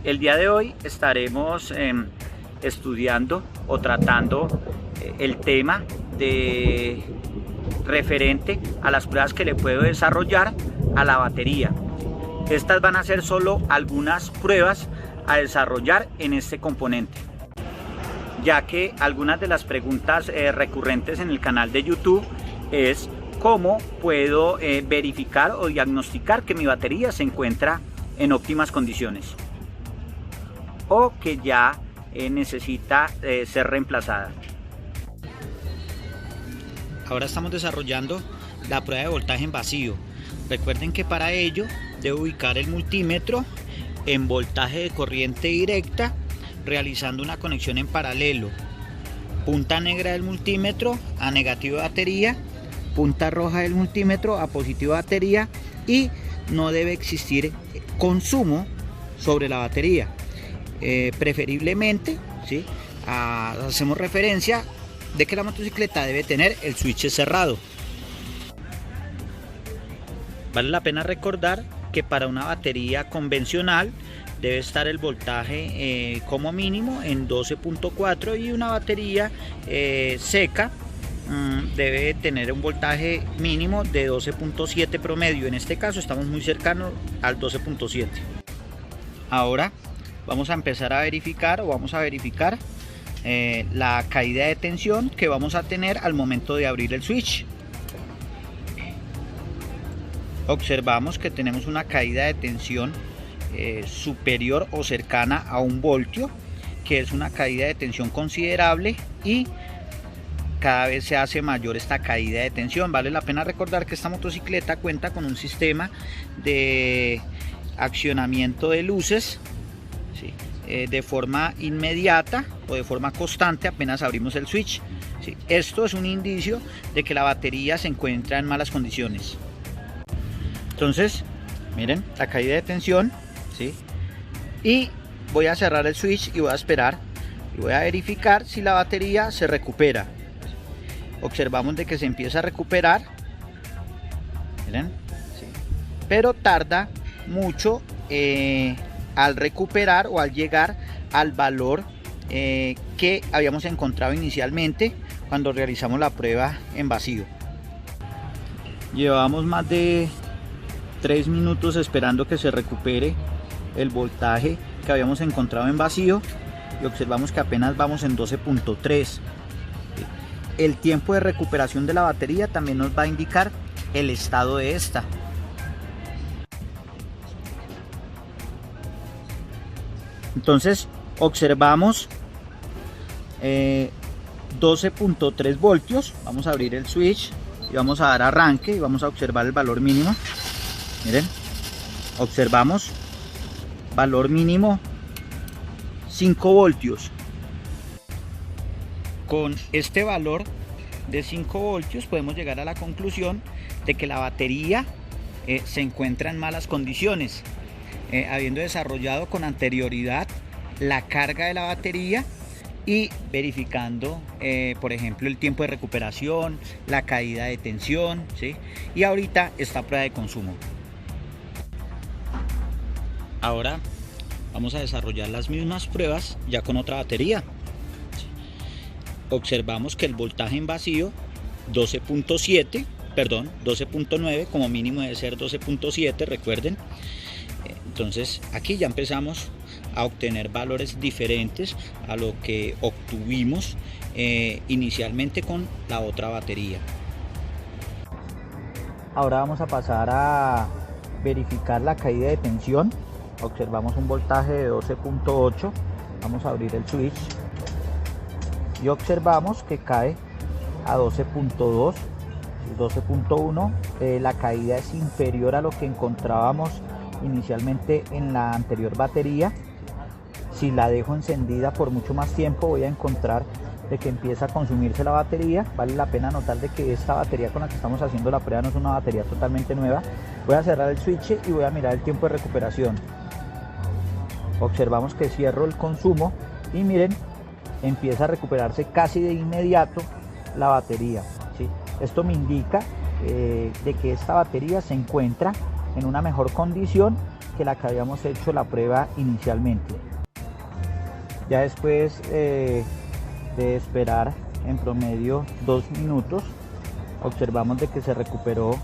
El día de hoy estaremos estudiando o tratando el tema referente a las pruebas que le puedo desarrollar a la batería. Estas van a ser solo algunas pruebas a desarrollar en este componente, ya que algunas de las preguntas recurrentes en el canal de YouTube es cómo puedo verificar o diagnosticar que mi batería se encuentra en óptimas condiciones o que ya necesita ser reemplazada. Ahora estamos desarrollando la prueba de voltaje en vacío. Recuerden que para ello debo ubicar el multímetro en voltaje de corriente directa, realizando una conexión en paralelo. Punta negra del multímetro a negativo de batería, punta roja del multímetro a positivo de batería, y no debe existir consumo sobre la batería. Preferiblemente, ¿sí? Hacemos referencia de que la motocicleta debe tener el switch cerrado. Vale la pena recordar que para una batería convencional debe estar el voltaje como mínimo en 12.4 y una batería seca debe tener un voltaje mínimo de 12.7 promedio. En este caso estamos muy cercanos al 12.7. Ahora vamos a empezar a verificar la caída de tensión que vamos a tener al momento de abrir el switch. Observamos que tenemos una caída de tensión superior o cercana a 1 voltio, que es una caída de tensión considerable, y cada vez se hace mayor esta caída de tensión. Vale la pena recordar que esta motocicleta cuenta con un sistema de accionamiento de luces, ¿sí? De forma inmediata o de forma constante apenas abrimos el switch, ¿sí? Esto es un indicio de que la batería se encuentra en malas condiciones. Entonces, miren la caída de tensión, ¿sí? Y voy a cerrar el switch y voy a esperar y voy a verificar si la batería se recupera. Observamos de que se empieza a recuperar, miren, ¿sí? Pero tarda mucho al recuperar o al llegar al valor que habíamos encontrado inicialmente cuando realizamos la prueba en vacío. Llevamos más de 3 minutos esperando que se recupere el voltaje que habíamos encontrado en vacío y observamos que apenas vamos en 12.3. El tiempo de recuperación de la batería también nos va a indicar el estado de esta. Entonces observamos 12.3 voltios. Vamos a abrir el switch y vamos a dar arranque y vamos a observar el valor mínimo. Miren, observamos valor mínimo 5 voltios. Con este valor de 5 voltios podemos llegar a la conclusión de que la batería se encuentra en malas condiciones, habiendo desarrollado con anterioridad la carga de la batería y verificando por ejemplo el tiempo de recuperación, la caída de tensión, ¿sí? Y ahorita esta prueba de consumo. Ahora vamos a desarrollar las mismas pruebas ya con otra batería. Observamos que el voltaje en vacío 12.9, como mínimo debe ser 12.7, recuerden. Entonces aquí ya empezamos a obtener valores diferentes a lo que obtuvimos inicialmente con la otra batería. Ahora vamos a pasar a verificar la caída de tensión. Observamos un voltaje de 12.8. Vamos a abrir el switch y observamos que cae a 12.2, 12.1. La caída es inferior a lo que encontrábamos inicialmente en la anterior batería. Si la dejo encendida por mucho más tiempo, voy a encontrar de que empieza a consumirse la batería. Vale la pena notar de que esta batería con la que estamos haciendo la prueba no es una batería totalmente nueva. Voy a cerrar el switch y voy a mirar el tiempo de recuperación. Observamos que cierro el consumo y miren, empieza a recuperarse casi de inmediato la batería, ¿sí? Esto me indica de que esta batería se encuentra en una mejor condición que la que habíamos hecho la prueba inicialmente. Ya después de esperar en promedio 2 minutos, observamos de que se recuperó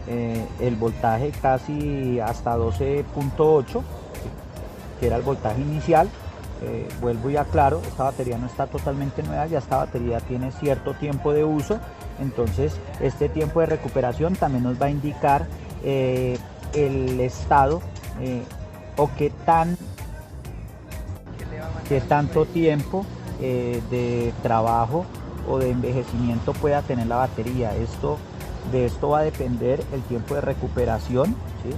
el voltaje casi hasta 12.8, que era el voltaje inicial. Vuelvo y aclaro, esta batería no está totalmente nueva, ya esta batería tiene cierto tiempo de uso, entonces este tiempo de recuperación también nos va a indicar el estado o qué tanto tiempo de trabajo o de envejecimiento pueda tener la batería. De esto va a depender el tiempo de recuperación, ¿sí?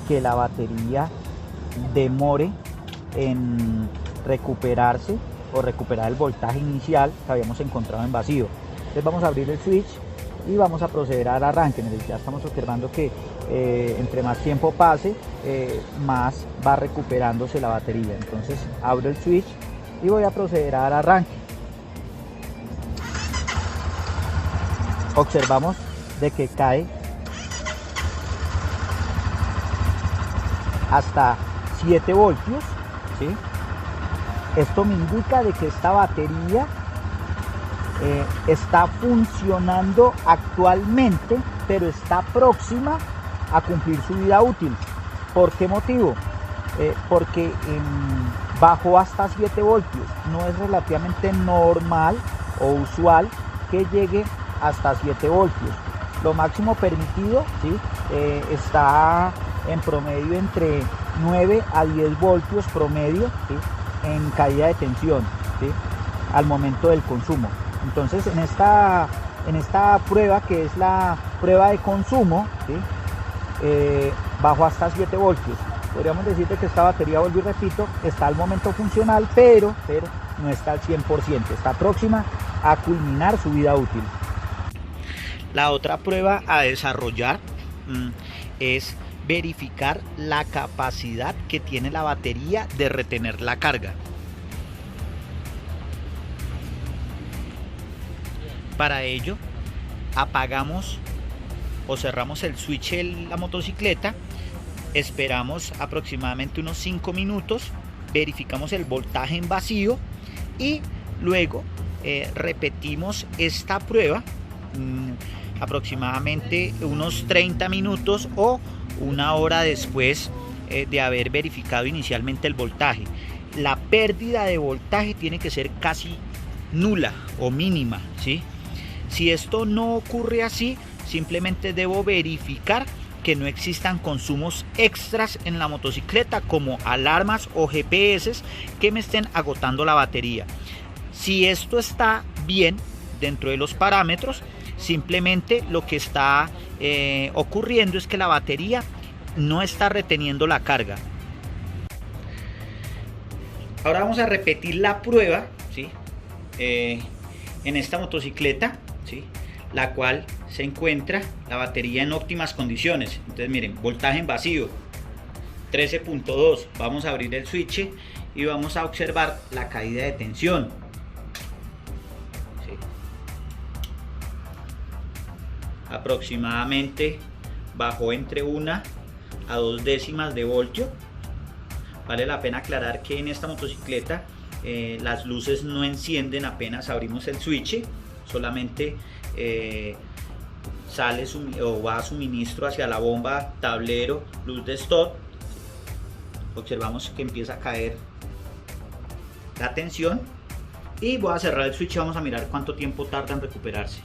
Que la batería demore en recuperarse o recuperar el voltaje inicial que habíamos encontrado en vacío. Entonces vamos a abrir el switch y vamos a proceder al arranque. Ya estamos observando que entre más tiempo pase, más va recuperándose la batería. Entonces abro el switch y voy a proceder al arranque. Observamos de que cae hasta 7 voltios, ¿sí? Esto me indica de que esta batería está funcionando actualmente, pero está próxima a cumplir su vida útil. ¿Por qué motivo? Porque bajó hasta 7 voltios. No es relativamente normal o usual que llegue hasta 7 voltios. Lo máximo permitido, ¿sí? Está en promedio entre 9 a 10 voltios promedio, ¿sí? En caída de tensión, ¿sí? Al momento del consumo. Entonces en esta prueba, que es la prueba de consumo, ¿sí? Bajó hasta 7 voltios. Podríamos decir que esta batería, vuelvo y repito, está al momento funcional, pero no está al 100%, está próxima a culminar su vida útil. La otra prueba a desarrollar es verificar la capacidad que tiene la batería de retener la carga. Para ello, apagamos o cerramos el switch de la motocicleta, esperamos aproximadamente unos 5 minutos, verificamos el voltaje en vacío y luego repetimos esta prueba aproximadamente unos 30 minutos o una hora después de haber verificado inicialmente el voltaje. La pérdida de voltaje tiene que ser casi nula o mínima, ¿sí? Si esto no ocurre así, simplemente debo verificar que no existan consumos extras en la motocicleta, como alarmas o GPS que me estén agotando la batería. Si esto está bien dentro de los parámetros, simplemente lo que está ocurriendo es que la batería no está reteniendo la carga. Ahora vamos a repetir la prueba, ¿sí? En esta motocicleta, ¿sí? La cual se encuentra la batería en óptimas condiciones. Entonces miren, voltaje en vacío 13.2. Vamos a abrir el switch y vamos a observar la caída de tensión, ¿sí? Aproximadamente bajó entre 1 a 2 décimas de voltio. Vale la pena aclarar que en esta motocicleta las luces no encienden apenas abrimos el switch, solamente sale o va suministro hacia la bomba, tablero, luz de stop. Observamos que empieza a caer la tensión y voy a cerrar el switch y vamos a mirar cuánto tiempo tarda en recuperarse.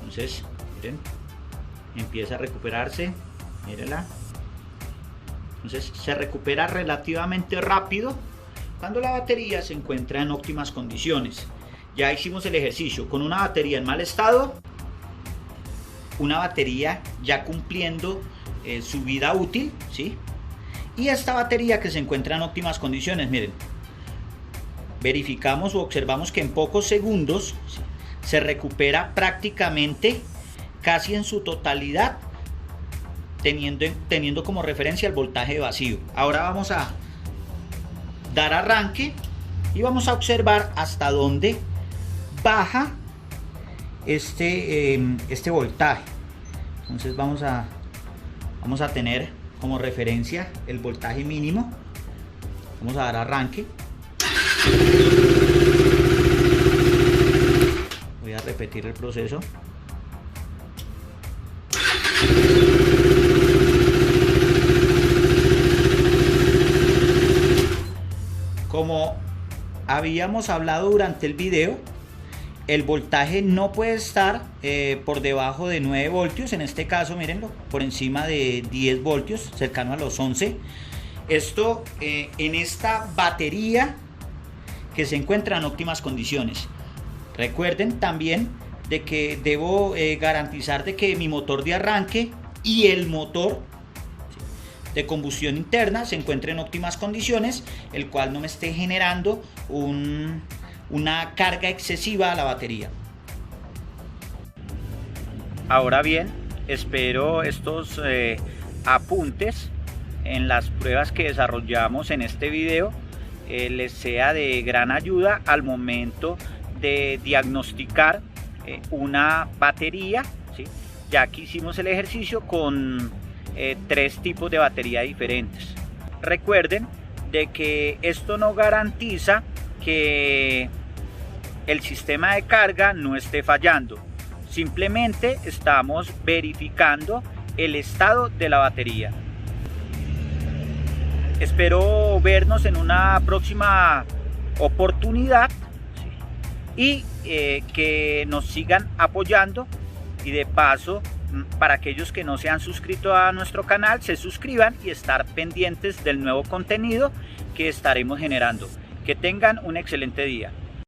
Entonces miren, empieza a recuperarse, mírenla. Entonces se recupera relativamente rápido cuando la batería se encuentra en óptimas condiciones. Ya hicimos el ejercicio con una batería en mal estado, una batería ya cumpliendo su vida útil, ¿sí? Y esta batería que se encuentra en óptimas condiciones. Miren, verificamos o observamos que en pocos segundos, ¿sí?, se recupera prácticamente casi en su totalidad, teniendo como referencia el voltaje vacío. Ahora vamos a dar arranque y vamos a observar hasta dónde baja este voltaje. Entonces vamos a Vamos a tener como referencia el voltaje mínimo. Vamos a dar arranque. Voy a repetir el proceso. Como habíamos hablado durante el video, el voltaje no puede estar por debajo de 9 voltios. En este caso, mírenlo, por encima de 10 voltios, cercano a los 11. Esto en esta batería que se encuentra en óptimas condiciones. Recuerden también de que debo garantizar de que mi motor de arranque y el motor de combustión interna se encuentre en óptimas condiciones, el cual no me esté generando una carga excesiva a la batería. Ahora bien, espero estos apuntes en las pruebas que desarrollamos en este video les sea de gran ayuda al momento de diagnosticar una batería, ¿sí? Ya que hicimos el ejercicio con 3 tipos de batería diferentes. Recuerden de que esto no garantiza que el sistema de carga no esté fallando, simplemente estamos verificando el estado de la batería. Espero vernos en una próxima oportunidad, ¿sí? Y que nos sigan apoyando, y de paso, para aquellos que no se han suscrito a nuestro canal, se suscriban y estar pendientes del nuevo contenido que estaremos generando. Que tengan un excelente día.